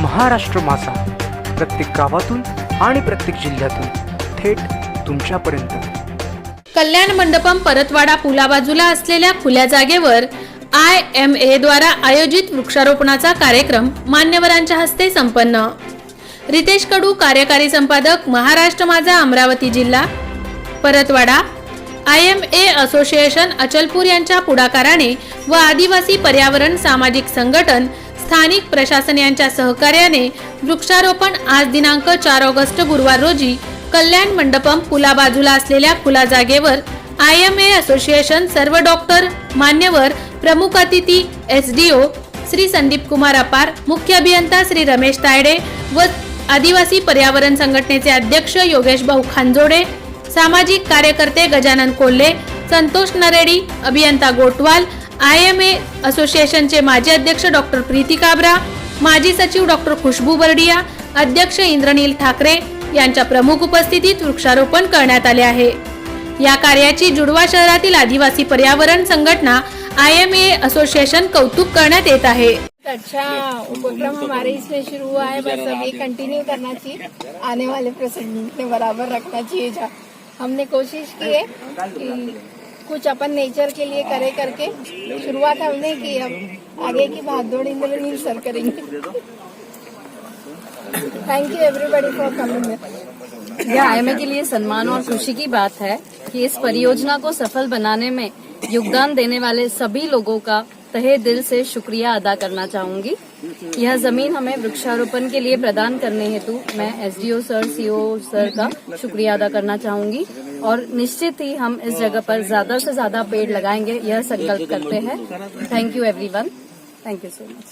महाराष्ट्र माझा, प्रत्येक गावातून आणि प्रत्येक जिल्ह्यातून थेट तुमच्यापर्यंत. कल्याण मंडपम परतवाडा पुला बाजूला असलेल्या खुल्या जागेवर IMA द्वारा आयोजित वृक्षारोपणाचा कार्यक्रम मान्यवरांच्या हस्ते संपन्न. रितेश कडू, कार्यकारी संपादक, महाराष्ट्र माझा, अमरावती जिल्हा. परतवाडा. IMA असोसिएशन अचलपूर यांच्या पुढाकाराने व आदिवासी पर्यावरण सामाजिक संघटन, स्थानिक प्रशासन यांच्या सहकार्याने वृक्षारोपण आज दिनांक 4 ऑगस्ट गुरुवार रोजी कल्याण मंडपम पुला बाजूला असलेल्या खुला जागेवर IMA असोसिएशन सर्व डॉक्टर, मान्यवर, प्रमुख अतिथी, SDO श्री संदीप कुमार अपार, मुख्य अभियंता श्री रमेश तायडे व आदिवासी पर्यावरण संघटनेचे अध्यक्ष योगेश भाऊ खांजोडे, सामाजिक कार्यकर्ते गजानन कोल्हे, संतोष नरेडी, अभियंता गोटवाल, IMA असोसिएशनचे माजी अध्यक्ष डॉक्टर प्रीती काबरा, माजी सचिव डॉक्टर खुशबू बर्डिया, अध्यक्ष इंद्रनील ठाकरे यांच्या प्रमुख उपस्थितीत वृक्षारोपण करण्यात आले आहे. या कार्याची जुडवा शहरातील आदिवासी पर्यावरण संघटना IMA एसोसिएशन कौतुक करण्यात येत आहे. अच्छा उपक्रम हमारे इसमें शुरू हुआ है, बस अब ये कंटिन्यू करना चाहिए, आने वाले प्रेसिडेंट ने बराबर रखना चाहिए. जहाँ हमने कोशिश की है कि कुछ अपन नेचर के लिए करे करके शुरुआत हमने की, अब आगे की भागदौड़ इंद्रनील सर करेंगे. Thank you everybody for coming. यह IMA के लिए सम्मान और खुशी की बात है कि इस परियोजना को सफल बनाने में योगदान देने वाले सभी लोगों का तहे दिल से शुक्रिया अदा करना चाहूंगी. यह जमीन हमें वृक्षारोपण के लिए प्रदान करने हेतु मैं SDO सर, CO सर का शुक्रिया अदा करना चाहूंगी और निश्चित ही हम इस जगह पर ज्यादा से ज्यादा पेड़ लगाएंगे, यह संकल्प करते हैं. Thank you everyone. Thank you so much.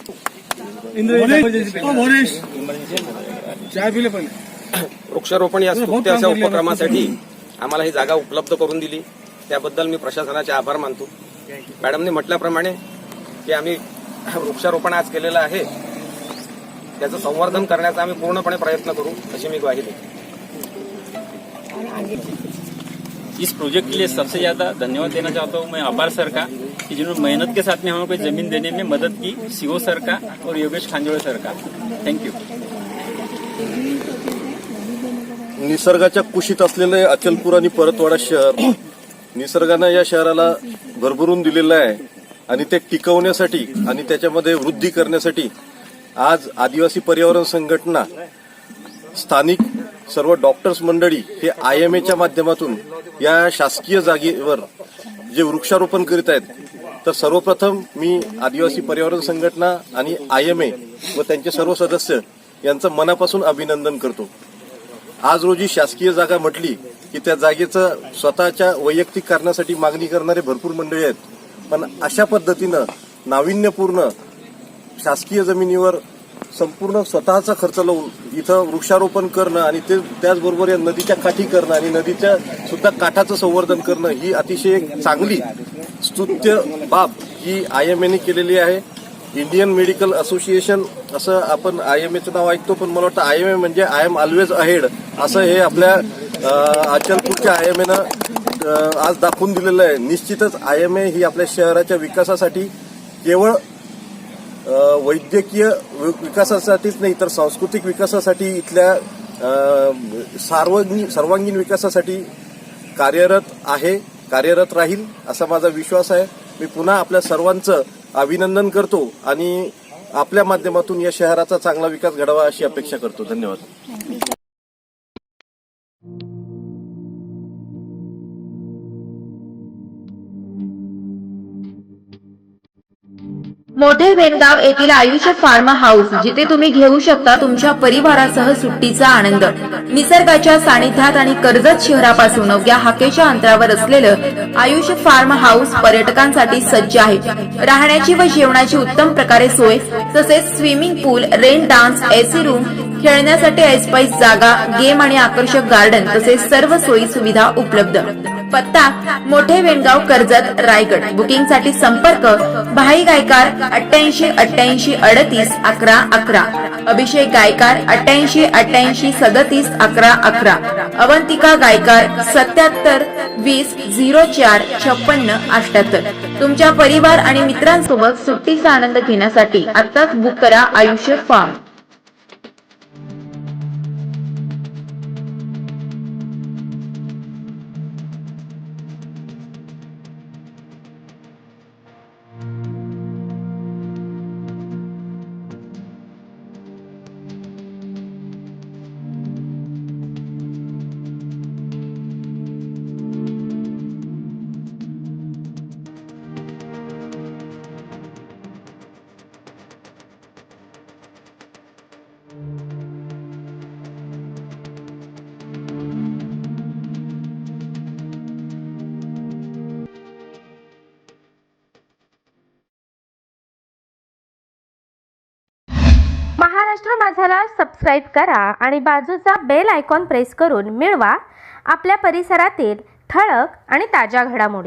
वृक्षारोपण या स्तुत्य अशा उपक्रमासाठी आम्हाला ही जागा उपलब्ध करून दिली, त्याबद्दल मी प्रशासनाचे आभार मानतो. मॅडमने म्हटल्याप्रमाणे की आम्ही वृक्षारोपण आज केलेलं आहे, त्याचं संवर्धन करण्याचा आम्ही पूर्णपणे प्रयत्न करू अशी मी ग्वाही देतो. इस प्रोजेक्ट के लिए सबसे ज्यादा धन्यवाद देना चाहता हूँ मैं अपार सर का, कि जिन्होंने मेहनत के साथ में हमें कोई जमीन देने में मदद की, CO सर का और योगेश खांजोळे सर का. Thank you. निसर्गाच्या कुशीत असलेले अचलपूर आणि परतवाडा शहर निसर्गानं या शहराला भरभरून दिलेलं आहे आणि ते टिकवण्यासाठी आणि त्याच्यामध्ये वृद्धी करण्यासाठी आज आदिवासी पर्यावरण संघटना, स्थानिक सर्व डॉक्टर्स मंडळी हे IMAच्या माध्यमातून या शासकीय जागेवर जे वृक्षारोपण करीत आहेत. तर सर्वप्रथम मी आदिवासी पर्यावरण संघटना आणि IMA व त्यांचे सर्व सदस्य यांचं मनापासून अभिनंदन करतो. आज रोजी शासकीय जागा म्हटली की त्या जागेचं स्वतःच्या वैयक्तिक कारणासाठी मागणी करणारे भरपूर मंडळी आहेत, पण अशा पद्धतीनं नाविन्यपूर्ण शासकीय जमिनीवर संपूर्ण स्वतःचा खर्च लावून इथं वृक्षारोपण करणं आणि ते त्याचबरोबर या नदीच्या काठी करणं आणि नदीच्या सुद्धा काठाचं संवर्धन करणं ही अतिशय एक चांगली स्तुत्य बाब ही IMAने केलेली आहे. इंडियन मेडिकल असोसिएशन असं आपण IMAचं नाव ऐकतो, पण मला वाटतं IMA म्हणजे आय एम ऑलवेज अहेड असं हे आपल्या अचलपूरच्या IMAनं आज दाखवून दिलेलं आहे. निश्चितच IMA ही आपल्या शहराच्या विकासासाठी केवळ वैद्यकीय विकासासाठीच नाही तर सांस्कृतिक विकासासाठी, इथल्या सर्वांगीण विकासासाठी कार्यरत आहे, कार्यरत राहील असा माझा विश्वास आहे. मी पुन्हा आपल्या सर्वांचं अभिनंदन करतो आणि आपल्या माध्यमातून या शहराचा चांगला विकास घडावा अशी अपेक्षा करतो. धन्यवाद. मोठे वेणगाव येथील आयुष्य फार्म हाऊस, जिथे तुम्ही घेऊ शकता तुमच्या परिवारासह सुट्टीचा आनंद. निसर्गाच्या सानिध्यात आणि कर्जत शहरापासून अवघ्या हाकेच्या अंतरावर असलेलं आयुष्य फार्म हाऊस पर्यटकांसाठी सज्ज आहे. राहण्याची व जेवणाची उत्तम प्रकारे सोय, तसेच स्विमिंग पूल, रेन डान्स, AC रूम, खेळण्यासाठी ऐसपैस जागा, गेम आणि आकर्षक गार्डन तसेच सर्व सोयी सुविधा उपलब्ध. पत्ता मोठे वेणगाव, कर्जत, रायगड. बुकिंगसाठी संपर्क भाई गायकार 88 88 38 11 11, अभिषेक गायकार 88 88 37 11 11, अवंतिका गायकार 77 20 04 56 78. तुमच्या परिवार आणि मित्रांसोबत सुट्टीचा आनंद घेण्यासाठी आताच बुक करा आयुष्य फार्म. महाराष्ट्र माझाला सबस्क्राईब करा आणि बाजूचा बेल आयकॉन प्रेस करून मिळवा आपल्या परिसरातील ठळक आणि ताज्या घडामोडी.